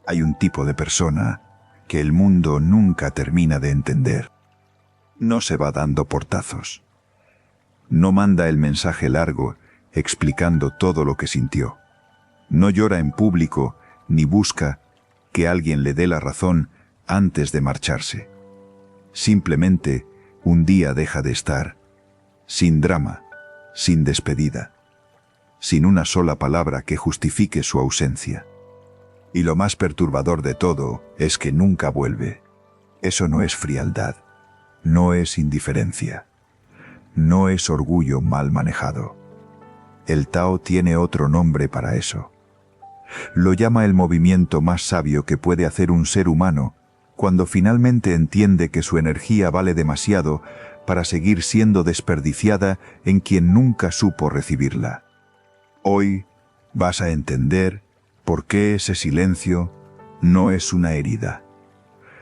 Hay un tipo de persona que el mundo nunca termina de entender. No se va dando portazos. No manda el mensaje largo explicando todo lo que sintió. No llora en público ni busca que alguien le dé la razón antes de marcharse. Simplemente un día deja de estar, sin drama, sin despedida, sin una sola palabra que justifique su ausencia. Y lo más perturbador de todo es que nunca vuelve. Eso no es frialdad, no es indiferencia, no es orgullo mal manejado. El Tao tiene otro nombre para eso. Lo llama el movimiento más sabio que puede hacer un ser humano cuando finalmente entiende que su energía vale demasiado para seguir siendo desperdiciada en quien nunca supo recibirla. Hoy vas a entender por qué ese silencio no es una herida,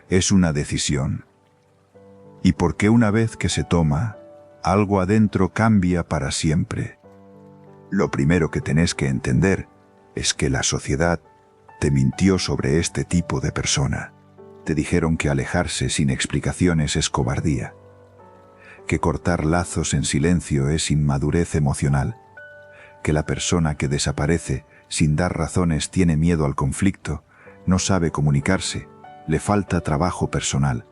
es una decisión. Y por qué una vez que se toma, algo adentro cambia para siempre. Lo primero que tenés que entender es que la sociedad te mintió sobre este tipo de persona. Te dijeron que alejarse sin explicaciones es cobardía, que cortar lazos en silencio es inmadurez emocional, que la persona que desaparece sin dar razones tiene miedo al conflicto, no sabe comunicarse, le falta trabajo personal.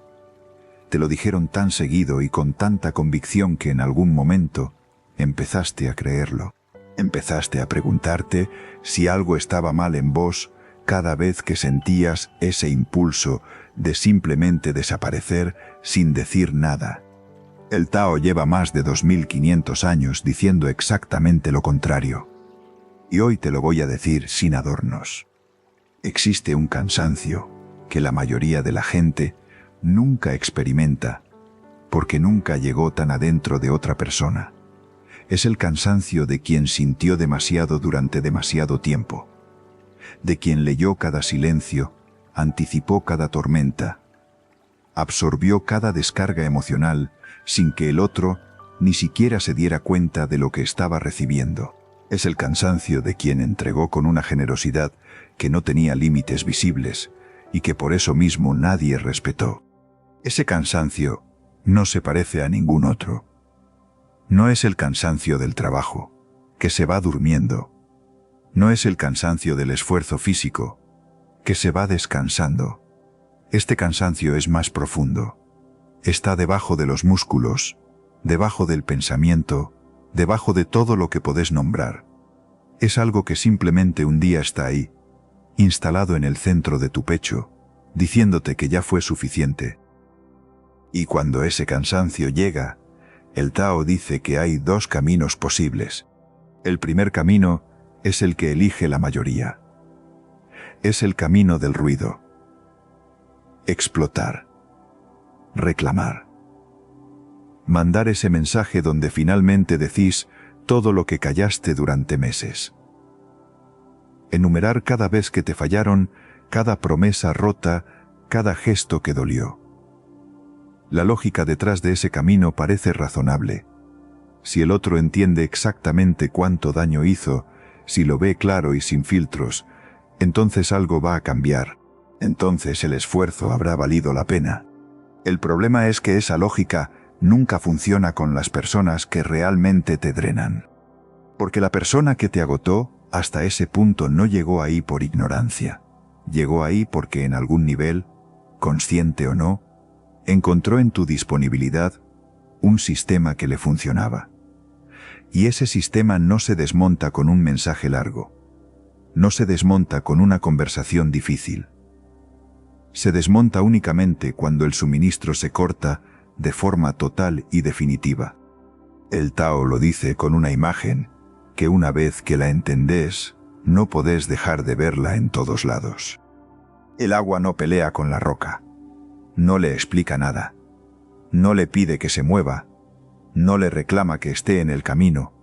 Te lo dijeron tan seguido y con tanta convicción que en algún momento empezaste a creerlo. Empezaste a preguntarte si algo estaba mal en vos cada vez que sentías ese impulso de simplemente desaparecer sin decir nada. El Tao lleva más de 2500 años diciendo exactamente lo contrario. Y hoy te lo voy a decir sin adornos. Existe un cansancio que la mayoría de la gente nunca experimenta porque nunca llegó tan adentro de otra persona. Es el cansancio de quien sintió demasiado durante demasiado tiempo, de quien leyó cada silencio, anticipó cada tormenta, absorbió cada descarga emocional sin que el otro ni siquiera se diera cuenta de lo que estaba recibiendo. Es el cansancio de quien entregó con una generosidad que no tenía límites visibles y que por eso mismo nadie respetó. Ese cansancio no se parece a ningún otro. No es el cansancio del trabajo, que se va durmiendo. No es el cansancio del esfuerzo físico, que se va descansando. Este cansancio es más profundo. Está debajo de los músculos, debajo del pensamiento, debajo de todo lo que podés nombrar. Es algo que simplemente un día está ahí, instalado en el centro de tu pecho, diciéndote que ya fue suficiente. Y cuando ese cansancio llega, el Tao dice que hay dos caminos posibles. El primer camino es el que elige la mayoría. Es el camino del ruido. Explotar. Reclamar. Mandar ese mensaje donde finalmente decís todo lo que callaste durante meses. Enumerar cada vez que te fallaron, cada promesa rota, cada gesto que dolió. La lógica detrás de ese camino parece razonable. Si el otro entiende exactamente cuánto daño hizo, si lo ve claro y sin filtros, entonces algo va a cambiar. Entonces el esfuerzo habrá valido la pena. El problema es que esa lógica nunca funciona con las personas que realmente te drenan. Porque la persona que te agotó hasta ese punto no llegó ahí por ignorancia. Llegó ahí porque en algún nivel, consciente o no, encontró en tu disponibilidad un sistema que le funcionaba. Y ese sistema no se desmonta con un mensaje largo. No se desmonta con una conversación difícil. Se desmonta únicamente cuando el suministro se corta de forma total y definitiva. El Tao lo dice con una imagen que una vez que la entendés, no podés dejar de verla en todos lados. El agua no pelea con la roca. No le explica nada. No le pide que se mueva. No le reclama que esté en el camino.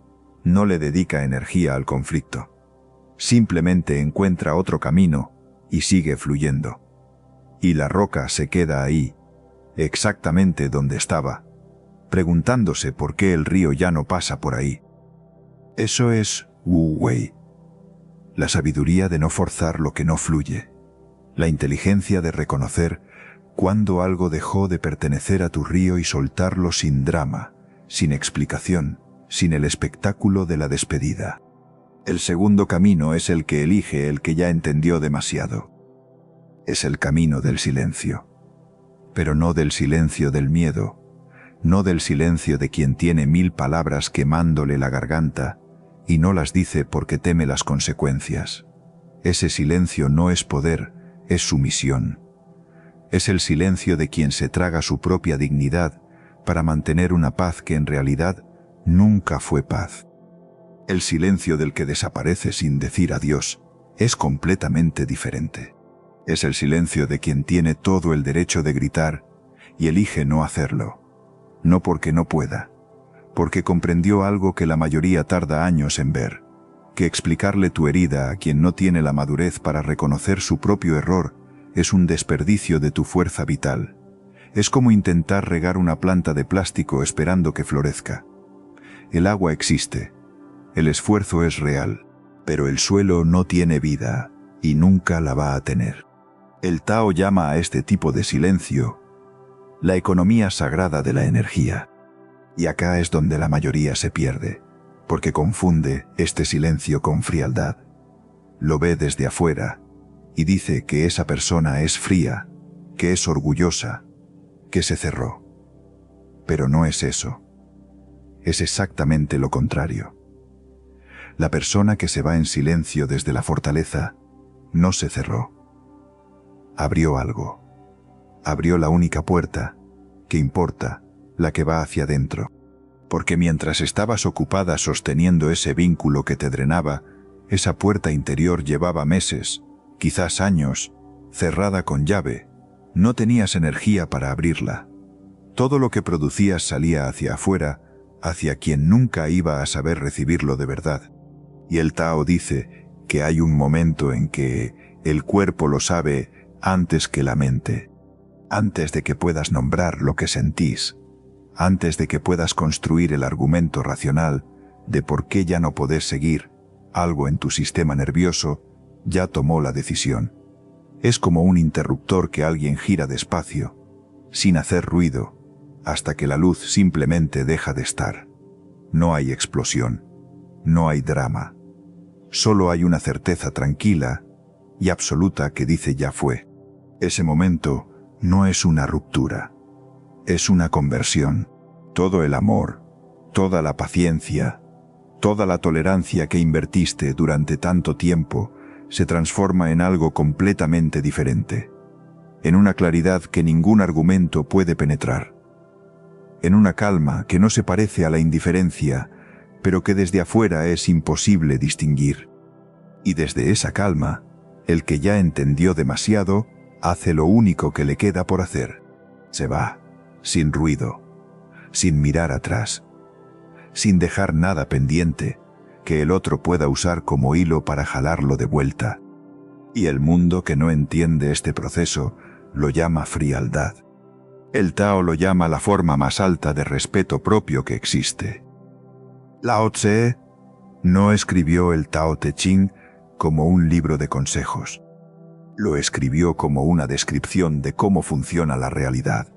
No le dedica energía al conflicto. Simplemente encuentra otro camino y sigue fluyendo. Y la roca se queda ahí, exactamente donde estaba, preguntándose por qué el río ya no pasa por ahí. Eso es Wu Wei, la sabiduría de no forzar lo que no fluye. La inteligencia de reconocer cuándo algo dejó de pertenecer a tu río y soltarlo sin drama, sin explicación, sin el espectáculo de la despedida. El segundo camino es el que elige el que ya entendió demasiado. Es el camino del silencio. Pero no del silencio del miedo, no del silencio de quien tiene 1000 palabras quemándole la garganta y no las dice porque teme las consecuencias. Ese silencio no es poder, es sumisión. Es el silencio de quien se traga su propia dignidad para mantener una paz que en realidad nunca fue paz. El silencio del que desaparece sin decir adiós es completamente diferente. Es el silencio de quien tiene todo el derecho de gritar y elige no hacerlo. No porque no pueda, porque comprendió algo que la mayoría tarda años en ver, que explicarle tu herida a quien no tiene la madurez para reconocer su propio error es un desperdicio de tu fuerza vital. Es como intentar regar una planta de plástico esperando que florezca. El agua existe, el esfuerzo es real, pero el suelo no tiene vida y nunca la va a tener. El Tao llama a este tipo de silencio la economía sagrada de la energía. Y acá es donde la mayoría se pierde, porque confunde este silencio con frialdad. Lo ve desde afuera y dice que esa persona es fría, que es orgullosa, que se cerró. Pero no es eso. Es exactamente lo contrario. La persona que se va en silencio desde la fortaleza no se cerró. Abrió algo. Abrió la única puerta que importa, la que va hacia adentro. Porque mientras estabas ocupada sosteniendo ese vínculo que te drenaba, esa puerta interior llevaba meses, quizás años, cerrada con llave. No tenías energía para abrirla. Todo lo que producías salía hacia afuera, hacia quien nunca iba a saber recibirlo de verdad. Y el Tao dice que hay un momento en que el cuerpo lo sabe antes que la mente. Antes de que puedas nombrar lo que sentís, antes de que puedas construir el argumento racional de por qué ya no podés seguir, algo en tu sistema nervioso ya tomó la decisión. Es como un interruptor que alguien gira despacio, sin hacer ruido, hasta que la luz simplemente deja de estar. No hay explosión, no hay drama. Solo hay una certeza tranquila y absoluta que dice ya fue. Ese momento no es una ruptura, es una conversión. Todo el amor, toda la paciencia, toda la tolerancia que invertiste durante tanto tiempo se transforma en algo completamente diferente, en una claridad que ningún argumento puede penetrar, en una calma que no se parece a la indiferencia, pero que desde afuera es imposible distinguir. Y desde esa calma, el que ya entendió demasiado, hace lo único que le queda por hacer. Se va, sin ruido, sin mirar atrás, sin dejar nada pendiente que el otro pueda usar como hilo para jalarlo de vuelta. Y el mundo que no entiende este proceso lo llama frialdad. El Tao lo llama la forma más alta de respeto propio que existe. Lao Tse no escribió el Tao Te Ching como un libro de consejos. Lo escribió como una descripción de cómo funciona la realidad.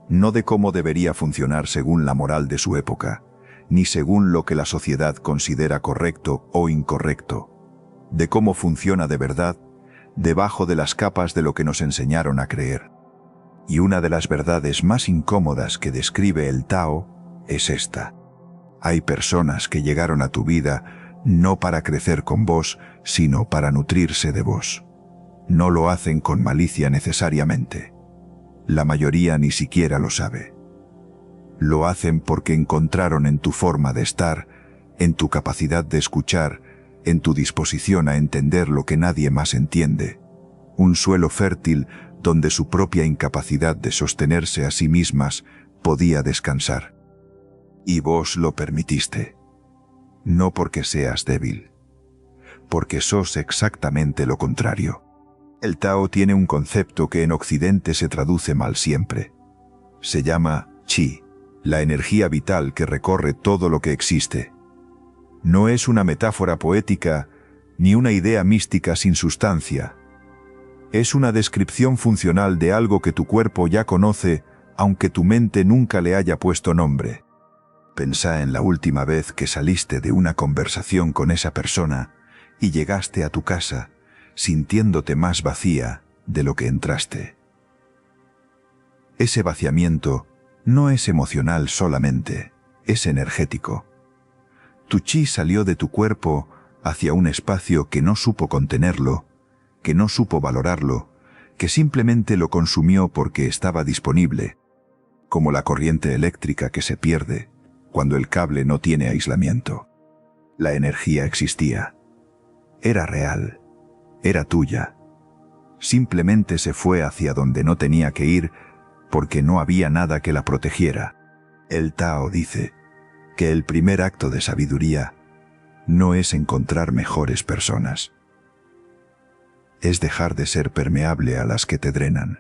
No de cómo debería funcionar según la moral de su época, ni según lo que la sociedad considera correcto o incorrecto. De cómo funciona de verdad, debajo de las capas de lo que nos enseñaron a creer. Y una de las verdades más incómodas que describe el Tao es esta. Hay personas que llegaron a tu vida no para crecer con vos, sino para nutrirse de vos. No lo hacen con malicia necesariamente. La mayoría ni siquiera lo sabe. Lo hacen porque encontraron en tu forma de estar, en tu capacidad de escuchar, en tu disposición a entender lo que nadie más entiende, un suelo fértil donde su propia incapacidad de sostenerse a sí mismas podía descansar. Y vos lo permitiste. No porque seas débil, porque sos exactamente lo contrario. El Tao tiene un concepto que en Occidente se traduce mal siempre. Se llama Qi, la energía vital que recorre todo lo que existe. No es una metáfora poética ni una idea mística sin sustancia. Es una descripción funcional de algo que tu cuerpo ya conoce, aunque tu mente nunca le haya puesto nombre. Pensá en la última vez que saliste de una conversación con esa persona y llegaste a tu casa sintiéndote más vacía de lo que entraste. Ese vaciamiento no es emocional solamente, es energético. Tu chi salió de tu cuerpo hacia un espacio que no supo contenerlo, que no supo valorarlo, que simplemente lo consumió porque estaba disponible, como la corriente eléctrica que se pierde cuando el cable no tiene aislamiento. La energía existía. Era real. Era tuya. Simplemente se fue hacia donde no tenía que ir porque no había nada que la protegiera. El Tao dice que el primer acto de sabiduría no es encontrar mejores personas. Es dejar de ser permeable a las que te drenan.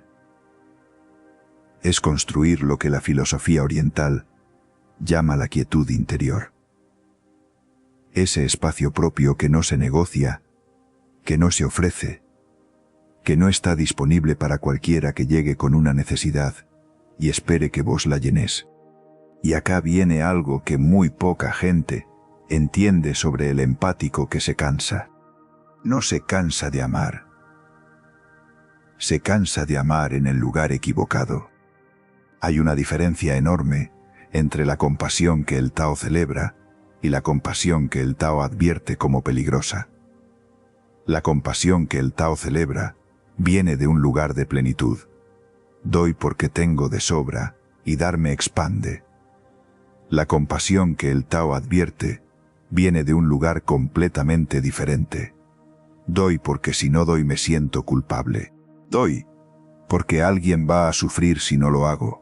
Es construir lo que la filosofía oriental llama la quietud interior. Ese espacio propio que no se negocia, que no se ofrece, que no está disponible para cualquiera que llegue con una necesidad y espere que vos la llenéis. Y acá viene algo que muy poca gente entiende sobre el empático que se cansa. No se cansa de amar. Se cansa de amar en el lugar equivocado. Hay una diferencia enorme entre la compasión que el Tao celebra y la compasión que el Tao advierte como peligrosa. La compasión que el Tao celebra viene de un lugar de plenitud. Doy porque tengo de sobra y dar me expande. La compasión que el Tao advierte viene de un lugar completamente diferente. Doy porque si no doy me siento culpable. Doy porque alguien va a sufrir si no lo hago.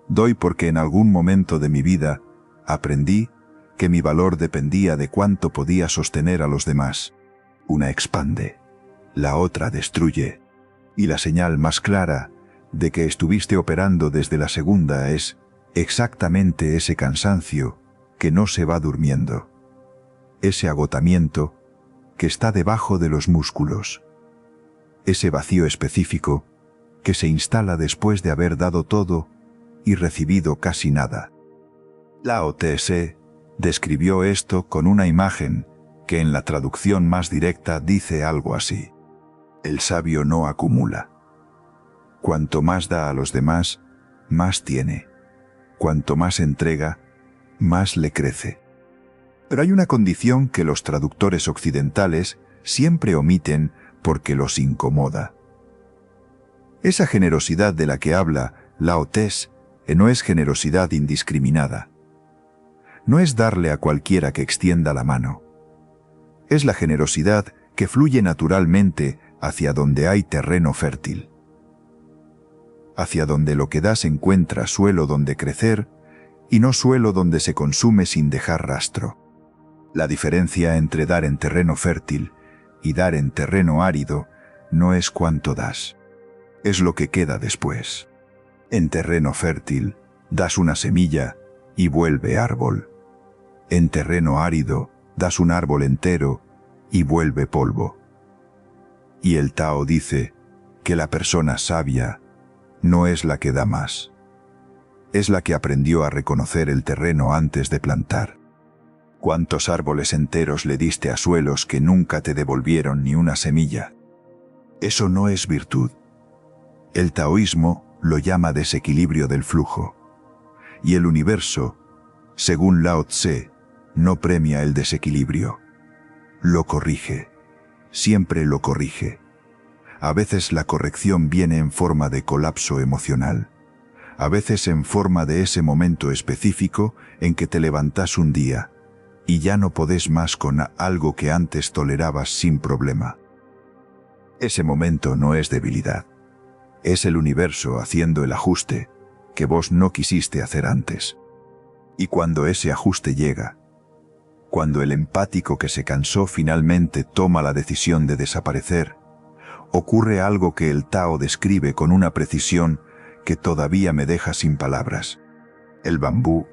Doy porque en algún momento de mi vida aprendí que mi valor dependía de cuánto podía sostener a los demás. Una expande, la otra destruye. Y la señal más clara de que estuviste operando desde la segunda es exactamente ese cansancio que no se va durmiendo. Ese agotamiento que está debajo de los músculos. Ese vacío específico que se instala después de haber dado todo y recibido casi nada. Lao Tse describió esto con una imagen que en la traducción más directa dice algo así. El sabio no acumula. Cuanto más da a los demás, más tiene. Cuanto más entrega, más le crece. Pero hay una condición que los traductores occidentales siempre omiten porque los incomoda. Esa generosidad de la que habla Lao Tse no es generosidad indiscriminada. No es darle a cualquiera que extienda la mano. Es la generosidad que fluye naturalmente hacia donde hay terreno fértil. Hacia donde lo que das encuentra suelo donde crecer y no suelo donde se consume sin dejar rastro. La diferencia entre dar en terreno fértil y dar en terreno árido no es cuánto das. Es lo que queda después. En terreno fértil, das una semilla y vuelve árbol. En terreno árido, das un árbol entero y vuelve polvo. Y el Tao dice que la persona sabia no es la que da más. Es la que aprendió a reconocer el terreno antes de plantar. ¿Cuántos árboles enteros le diste a suelos que nunca te devolvieron ni una semilla? Eso no es virtud. El taoísmo lo llama desequilibrio del flujo. Y el universo, según Lao Tse, no premia el desequilibrio. Lo corrige. Siempre lo corrige. A veces la corrección viene en forma de colapso emocional. A veces en forma de ese momento específico en que te levantas un día y ya no podés más con algo que antes tolerabas sin problema. Ese momento no es debilidad. Es el universo haciendo el ajuste que vos no quisiste hacer antes. Y cuando ese ajuste llega, cuando el empático que se cansó finalmente toma la decisión de desaparecer, ocurre algo que el Tao describe con una precisión que todavía me deja sin palabras. El bambú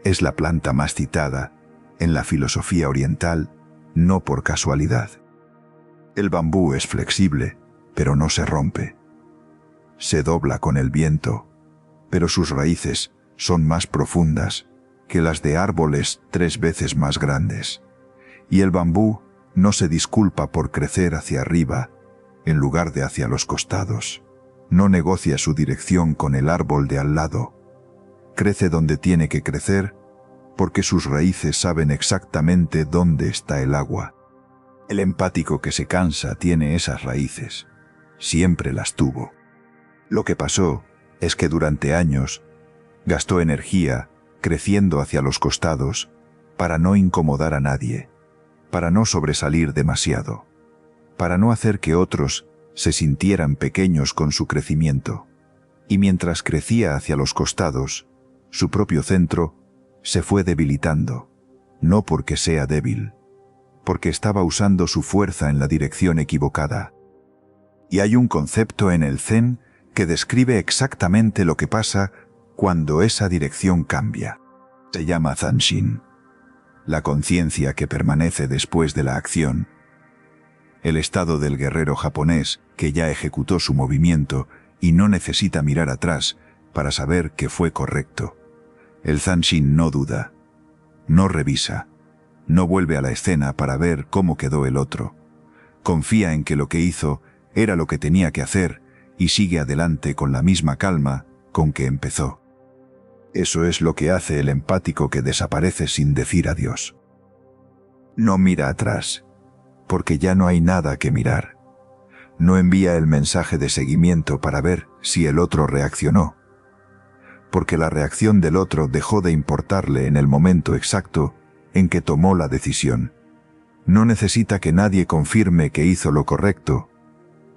es la planta más citada en la filosofía oriental, no por casualidad. El bambú es flexible, pero no se rompe. Se dobla con el viento, pero sus raíces son más profundas que las de árboles 3 veces más grandes. Y el bambú no se disculpa por crecer hacia arriba en lugar de hacia los costados. No negocia su dirección con el árbol de al lado. Crece donde tiene que crecer porque sus raíces saben exactamente dónde está el agua. El empático que se cansa tiene esas raíces. Siempre las tuvo. Lo que pasó es que durante años gastó energía creciendo hacia los costados para no incomodar a nadie, para no sobresalir demasiado, para no hacer que otros se sintieran pequeños con su crecimiento. Y mientras crecía hacia los costados, su propio centro se fue debilitando, no porque sea débil, porque estaba usando su fuerza en la dirección equivocada. Y hay un concepto en el Zen que describe exactamente lo que pasa cuando esa dirección cambia. Se llama Zanshin, la conciencia que permanece después de la acción. El estado del guerrero japonés que ya ejecutó su movimiento y no necesita mirar atrás para saber que fue correcto. El Zanshin no duda, no revisa, no vuelve a la escena para ver cómo quedó el otro. Confía en que lo que hizo era lo que tenía que hacer y sigue adelante con la misma calma con que empezó. Eso es lo que hace el empático que desaparece sin decir adiós. No mira atrás, porque ya no hay nada que mirar. No envía el mensaje de seguimiento para ver si el otro reaccionó, porque la reacción del otro dejó de importarle en el momento exacto en que tomó la decisión. No necesita que nadie confirme que hizo lo correcto,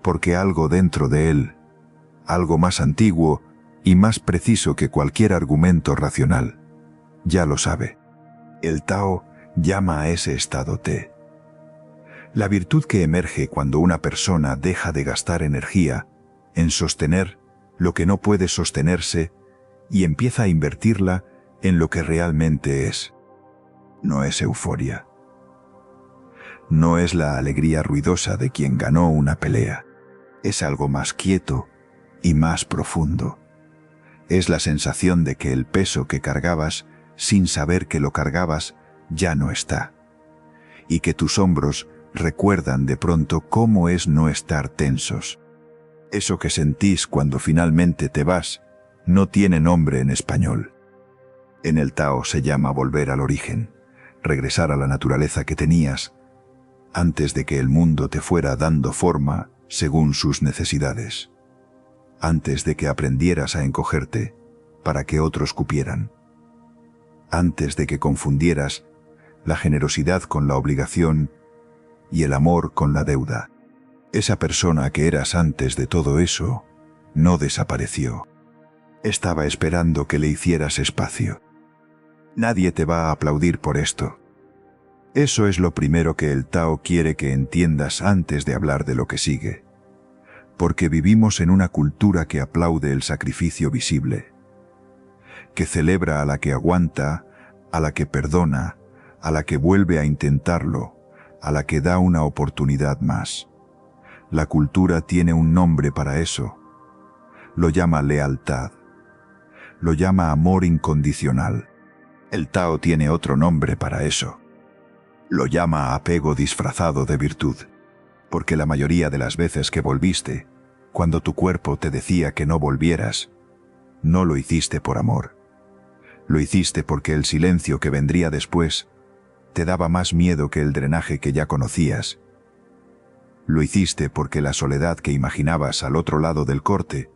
porque algo dentro de él, algo más antiguo y más preciso que cualquier argumento racional, ya lo sabe. El Tao llama a ese estado Te. La virtud que emerge cuando una persona deja de gastar energía en sostener lo que no puede sostenerse y empieza a invertirla en lo que realmente es. No es euforia. No es la alegría ruidosa de quien ganó una pelea. Es algo más quieto y más profundo. Es la sensación de que el peso que cargabas, sin saber que lo cargabas, ya no está. Y que tus hombros recuerdan de pronto cómo es no estar tensos. Eso que sentís cuando finalmente te vas no tiene nombre en español. En el Tao se llama volver al origen, regresar a la naturaleza que tenías antes de que el mundo te fuera dando forma según sus necesidades, antes de que aprendieras a encogerte para que otros cupieran, antes de que confundieras la generosidad con la obligación y el amor con la deuda. Esa persona que eras antes de todo eso no desapareció. Estaba esperando que le hicieras espacio. Nadie te va a aplaudir por esto. Eso es lo primero que el Tao quiere que entiendas antes de hablar de lo que sigue. Porque vivimos en una cultura que aplaude el sacrificio visible, que celebra a la que aguanta, a la que perdona, a la que vuelve a intentarlo, a la que da una oportunidad más. La cultura tiene un nombre para eso. Lo llama lealtad. Lo llama amor incondicional. El Tao tiene otro nombre para eso. Lo llama apego disfrazado de virtud. Porque la mayoría de las veces que volviste, cuando tu cuerpo te decía que no volvieras, no lo hiciste por amor. Lo hiciste porque el silencio que vendría después te daba más miedo que el drenaje que ya conocías. Lo hiciste porque la soledad que imaginabas al otro lado del corte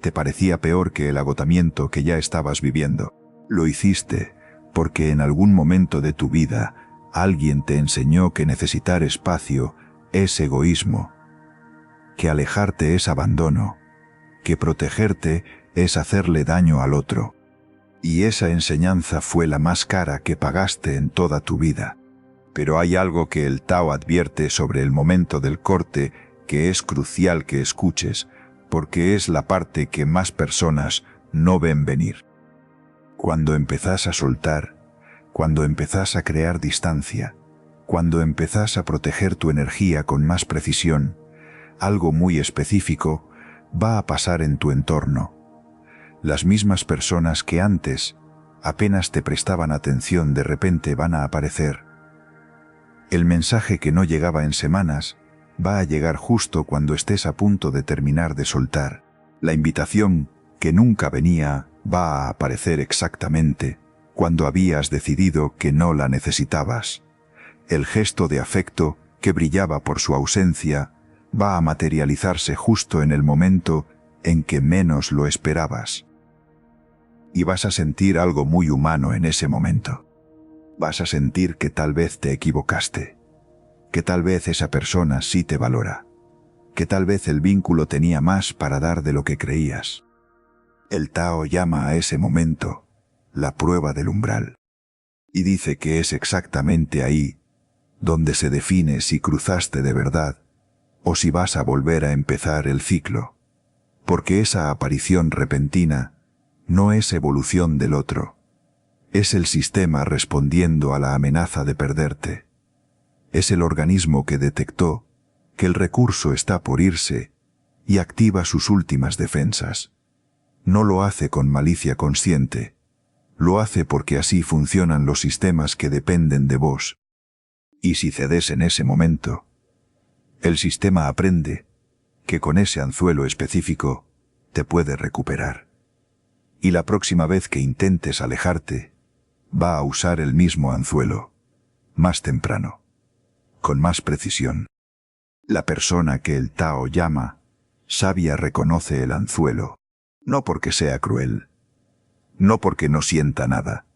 te parecía peor que el agotamiento que ya estabas viviendo. Lo hiciste porque en algún momento de tu vida alguien te enseñó que necesitar espacio es egoísmo, que alejarte es abandono, que protegerte es hacerle daño al otro. Y esa enseñanza fue la más cara que pagaste en toda tu vida. Pero hay algo que el Tao advierte sobre el momento del corte que es crucial que escuches, porque es la parte que más personas no ven venir. Cuando empezás a soltar, cuando empezás a crear distancia, Cuando empezás a proteger tu energía con más precisión, algo muy específico va a pasar en tu entorno. Las mismas personas que antes apenas te prestaban atención de repente van a aparecer. El mensaje que no llegaba en semanas va a llegar justo cuando estés a punto de terminar de soltar. La invitación que nunca venía va a aparecer exactamente cuando habías decidido que no la necesitabas. El gesto de afecto que brillaba por su ausencia va a materializarse justo en el momento en que menos lo esperabas. Y vas a sentir algo muy humano en ese momento. Vas a sentir que tal vez te equivocaste, que tal vez esa persona sí te valora, que tal vez el vínculo tenía más para dar de lo que creías. El Tao llama a ese momento la prueba del umbral, y dice que es exactamente ahí donde se define si cruzaste de verdad o si vas a volver a empezar el ciclo, porque esa aparición repentina no es evolución del otro, es el sistema respondiendo a la amenaza de perderte. Es el organismo que detectó que el recurso está por irse y activa sus últimas defensas. No lo hace con malicia consciente, lo hace porque así funcionan los sistemas que dependen de vos. Y si cedes en ese momento, el sistema aprende que con ese anzuelo específico te puede recuperar. Y la próxima vez que intentes alejarte, va a usar el mismo anzuelo, más temprano, con más precisión. La persona que el Tao llama sabia reconoce el anzuelo, no porque sea cruel, no porque no sienta nada,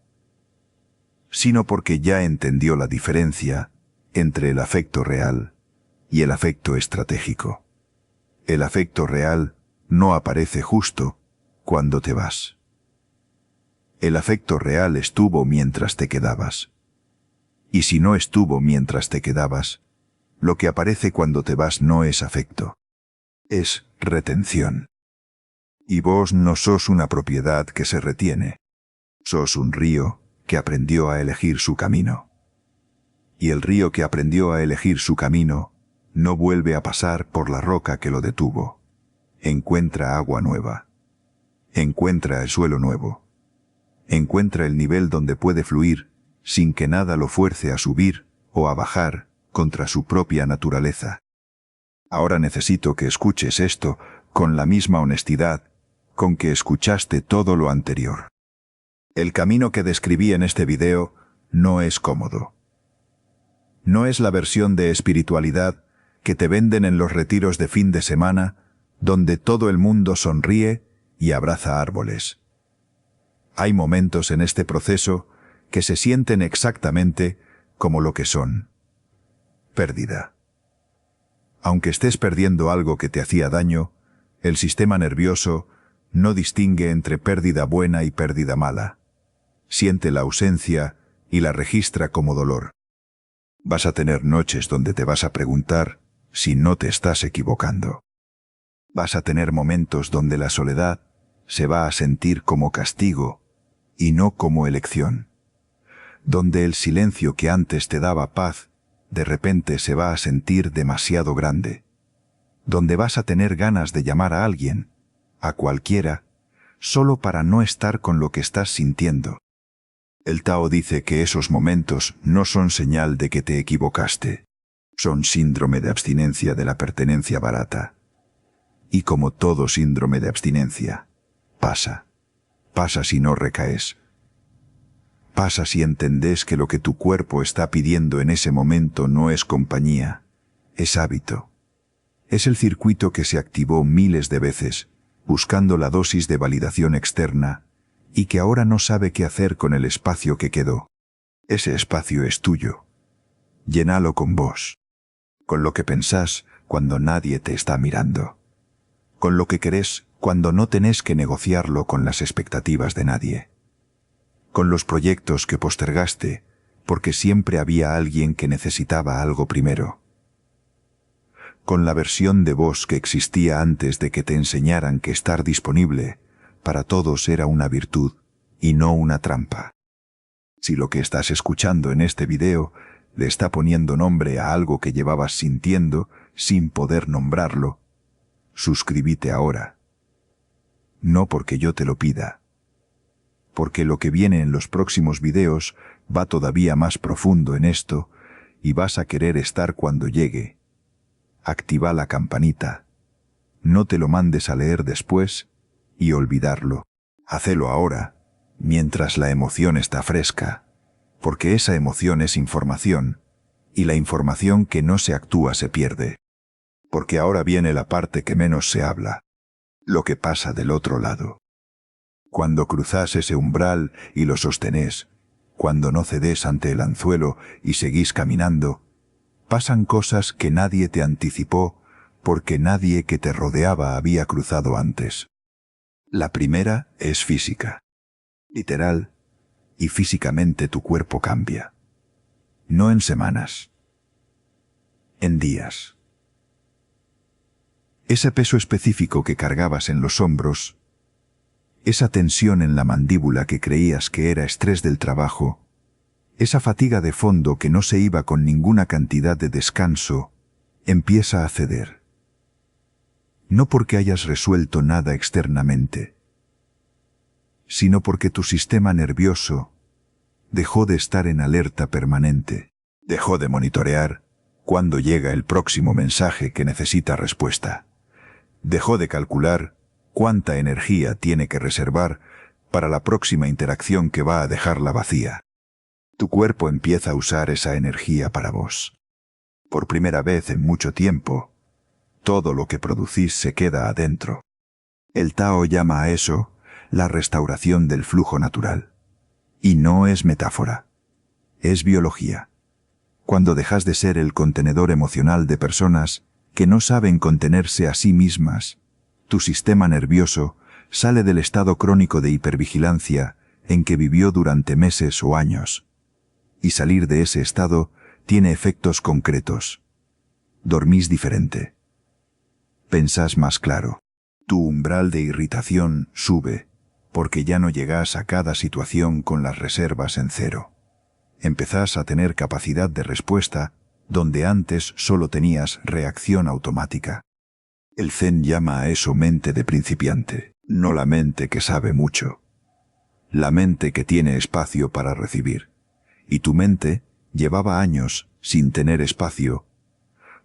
sino porque ya entendió la diferencia entre el afecto real y el afecto estratégico. El afecto real no aparece justo cuando te vas. El afecto real estuvo mientras te quedabas. Y si no estuvo mientras te quedabas, lo que aparece cuando te vas no es afecto, es retención. Y vos no sos una propiedad que se retiene, sos un río que aprendió a elegir su camino. Y el río que aprendió a elegir su camino no vuelve a pasar por la roca que lo detuvo. Encuentra agua nueva. Encuentra el suelo nuevo. Encuentra el nivel donde puede fluir sin que nada lo fuerce a subir o a bajar contra su propia naturaleza. Ahora necesito que escuches esto con la misma honestidad con que escuchaste todo lo anterior. El camino que describí en este video no es cómodo. No es la versión de espiritualidad que te venden en los retiros de fin de semana, donde todo el mundo sonríe y abraza árboles. Hay momentos en este proceso que se sienten exactamente como lo que son: pérdida. Aunque estés perdiendo algo que te hacía daño, el sistema nervioso no distingue entre pérdida buena y pérdida mala. Siente la ausencia y la registra como dolor. Vas a tener noches donde te vas a preguntar si no te estás equivocando. Vas a tener momentos donde la soledad se va a sentir como castigo y no como elección. Donde el silencio que antes te daba paz, de repente se va a sentir demasiado grande. Donde vas a tener ganas de llamar a alguien, a cualquiera, solo para no estar con lo que estás sintiendo. El Tao dice que esos momentos no son señal de que te equivocaste. Son síndrome de abstinencia de la pertenencia barata. Y como todo síndrome de abstinencia, pasa. Pasa si no recaes. Pasa si entendés que lo que tu cuerpo está pidiendo en ese momento no es compañía, es hábito. Es el circuito que se activó miles de veces, buscando la dosis de validación externa, y que ahora no sabe qué hacer con el espacio que quedó. Ese espacio es tuyo. Llénalo con vos. Con lo que pensás cuando nadie te está mirando. Con lo que querés cuando no tenés que negociarlo con las expectativas de nadie. Con los proyectos que postergaste porque siempre había alguien que necesitaba algo primero. Con la versión de vos que existía antes de que te enseñaran que estar disponible para todos era una virtud y no una trampa. Si lo que estás escuchando en este video Le está poniendo nombre a algo que llevabas sintiendo sin poder nombrarlo. Suscríbete ahora. No porque yo te lo pida. Porque lo que viene en los próximos videos va todavía más profundo en esto y vas a querer estar cuando llegue. Activa la campanita. No te lo mandes a leer después y olvidarlo. Hacelo ahora, mientras la emoción está fresca, porque esa emoción es información, y la información que no se actúa se pierde. Porque ahora viene la parte que menos se habla, lo que pasa del otro lado. Cuando cruzás ese umbral y lo sostenés, cuando no cedés ante el anzuelo y seguís caminando, pasan cosas que nadie te anticipó porque nadie que te rodeaba había cruzado antes. La primera es física, literal, y físicamente tu cuerpo cambia. No en semanas, en días. Ese peso específico que cargabas en los hombros, esa tensión en la mandíbula que creías que era estrés del trabajo, esa fatiga de fondo que no se iba con ninguna cantidad de descanso, empieza a ceder. No porque hayas resuelto nada externamente, sino porque tu sistema nervioso dejó de estar en alerta permanente, dejó de monitorear cuándo llega el próximo mensaje que necesita respuesta, dejó de calcular cuánta energía tiene que reservar para la próxima interacción que va a dejarla vacía. Tu cuerpo empieza a usar esa energía para vos. Por primera vez en mucho tiempo, todo lo que producís se queda adentro. El Tao llama a eso la restauración del flujo natural. Y no es metáfora, es biología. Cuando dejas de ser el contenedor emocional de personas que no saben contenerse a sí mismas, tu sistema nervioso sale del estado crónico de hipervigilancia en que vivió durante meses o años. Y salir de ese estado tiene efectos concretos. Dormís diferente. Pensás más claro. Tu umbral de irritación sube, porque ya no llegás a cada situación con las reservas en cero. Empezás a tener capacidad de respuesta donde antes solo tenías reacción automática. El Zen llama a eso mente de principiante, no la mente que sabe mucho. La mente que tiene espacio para recibir. Y tu mente llevaba años sin tener espacio,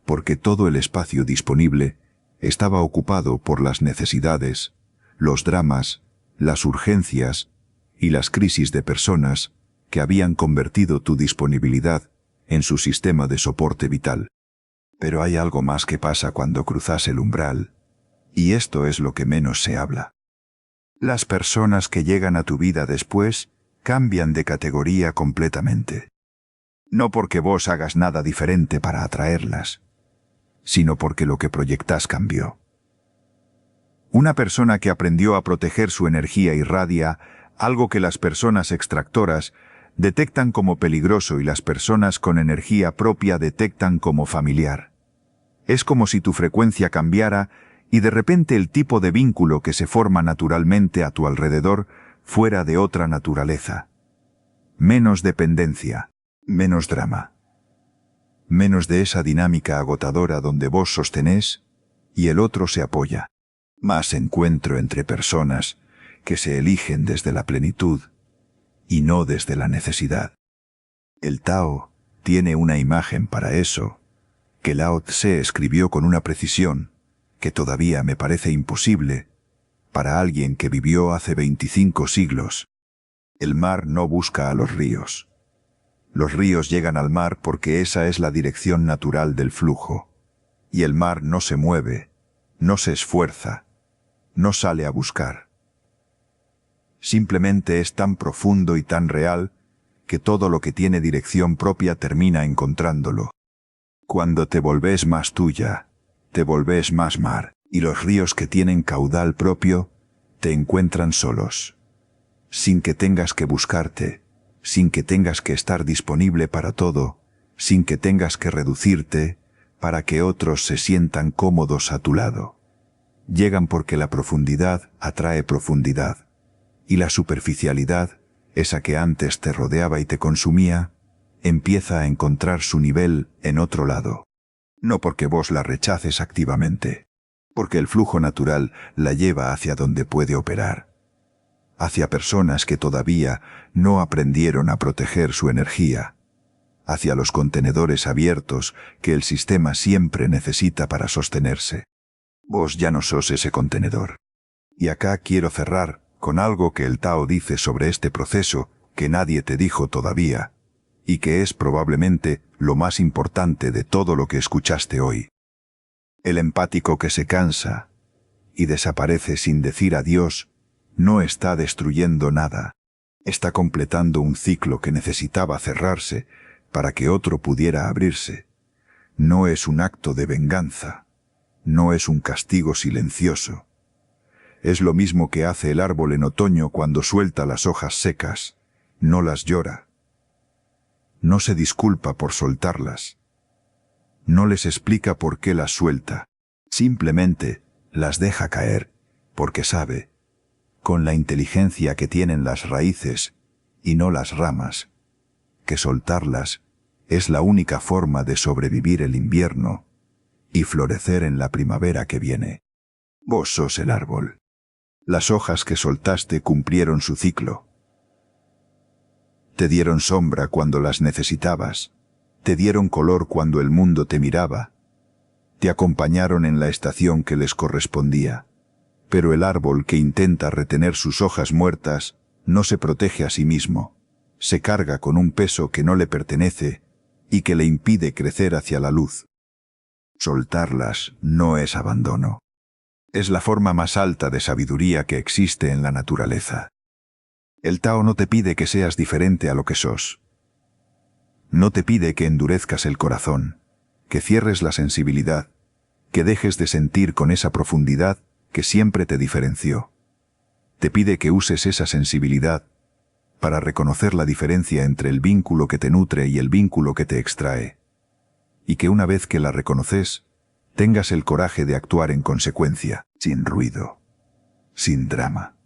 porque todo el espacio disponible estaba ocupado por las necesidades, los dramas, las urgencias y las crisis de personas que habían convertido tu disponibilidad en su sistema de soporte vital. Pero hay algo más que pasa cuando cruzas el umbral, y esto es lo que menos se habla. Las personas que llegan a tu vida después cambian de categoría completamente. No porque vos hagas nada diferente para atraerlas, sino porque lo que proyectás cambió. Una persona que aprendió a proteger su energía irradia algo que las personas extractoras detectan como peligroso y las personas con energía propia detectan como familiar. Es como si tu frecuencia cambiara y de repente el tipo de vínculo que se forma naturalmente a tu alrededor fuera de otra naturaleza. Menos dependencia, menos drama. Menos de esa dinámica agotadora donde vos sostenés y el otro se apoya. Más encuentro entre personas que se eligen desde la plenitud y no desde la necesidad. El Tao tiene una imagen para eso, que Lao Tse escribió con una precisión que todavía me parece imposible para alguien que vivió hace 25 siglos. El mar no busca a los ríos. Los ríos llegan al mar porque esa es la dirección natural del flujo. Y el mar no se mueve, no se esfuerza, no sale a buscar. Simplemente es tan profundo y tan real que todo lo que tiene dirección propia termina encontrándolo. Cuando te volvés más tuya, te volvés más mar, y los ríos que tienen caudal propio te encuentran solos. Sin que tengas que buscarte, sin que tengas que estar disponible para todo, sin que tengas que reducirte para que otros se sientan cómodos a tu lado. Llegan porque la profundidad atrae profundidad, y la superficialidad, esa que antes te rodeaba y te consumía, empieza a encontrar su nivel en otro lado. No porque vos la rechaces activamente, porque el flujo natural la lleva hacia donde puede operar, hacia personas que todavía no aprendieron a proteger su energía, hacia los contenedores abiertos que el sistema siempre necesita para sostenerse. Vos ya no sos ese contenedor. Y acá quiero cerrar con algo que el Tao dice sobre este proceso que nadie te dijo todavía, y que es probablemente lo más importante de todo lo que escuchaste hoy. El empático que se cansa y desaparece sin decir adiós no está destruyendo nada. Está completando un ciclo que necesitaba cerrarse para que otro pudiera abrirse. No es un acto de venganza. No es un castigo silencioso. Es lo mismo que hace el árbol en otoño cuando suelta las hojas secas. No las llora. No se disculpa por soltarlas. No les explica por qué las suelta. Simplemente las deja caer, porque sabe, con la inteligencia que tienen las raíces y no las ramas, que soltarlas es la única forma de sobrevivir el invierno y florecer en la primavera que viene. Vos sos el árbol. Las hojas que soltaste cumplieron su ciclo. Te dieron sombra cuando las necesitabas. Te dieron color cuando el mundo te miraba. Te acompañaron en la estación que les correspondía. Pero el árbol que intenta retener sus hojas muertas no se protege a sí mismo. Se carga con un peso que no le pertenece y que le impide crecer hacia la luz. Soltarlas no es abandono. Es la forma más alta de sabiduría que existe en la naturaleza. El Tao no te pide que seas diferente a lo que sos. No te pide que endurezcas el corazón, que cierres la sensibilidad, que dejes de sentir con esa profundidad que siempre te diferenció. Te pide que uses esa sensibilidad para reconocer la diferencia entre el vínculo que te nutre y el vínculo que te extrae, y que una vez que la reconoces, tengas el coraje de actuar en consecuencia, sin ruido, sin drama,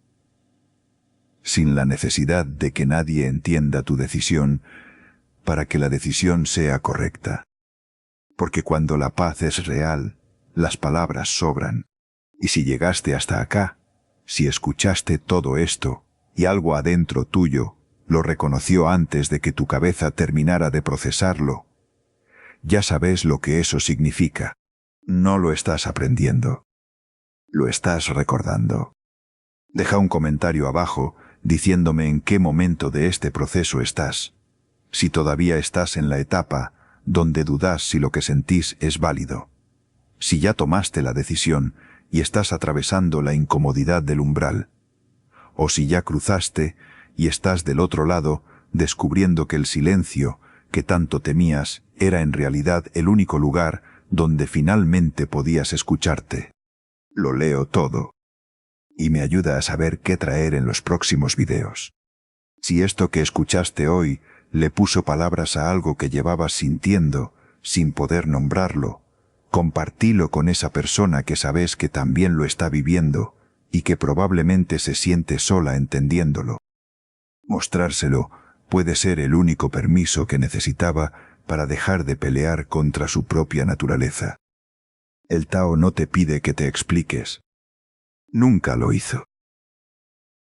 sin la necesidad de que nadie entienda tu decisión para que la decisión sea correcta. Porque cuando la paz es real, las palabras sobran. Y si llegaste hasta acá, si escuchaste todo esto, y algo adentro tuyo lo reconoció antes de que tu cabeza terminara de procesarlo, ya sabes lo que eso significa. No lo estás aprendiendo. Lo estás recordando. Deja un comentario abajo diciéndome en qué momento de este proceso estás. Si todavía estás en la etapa donde dudas si lo que sentís es válido. Si ya tomaste la decisión y estás atravesando la incomodidad del umbral. O si ya cruzaste y estás del otro lado descubriendo que el silencio que tanto temías era en realidad el único lugar donde finalmente podías escucharte. Lo leo todo. Y me ayuda a saber qué traer en los próximos videos. Si esto que escuchaste hoy le puso palabras a algo que llevabas sintiendo, sin poder nombrarlo, compartilo con esa persona que sabes que también lo está viviendo y que probablemente se siente sola entendiéndolo. Mostrárselo puede ser el único permiso que necesitaba para dejar de pelear contra su propia naturaleza. El Tao no te pide que te expliques. Nunca lo hizo.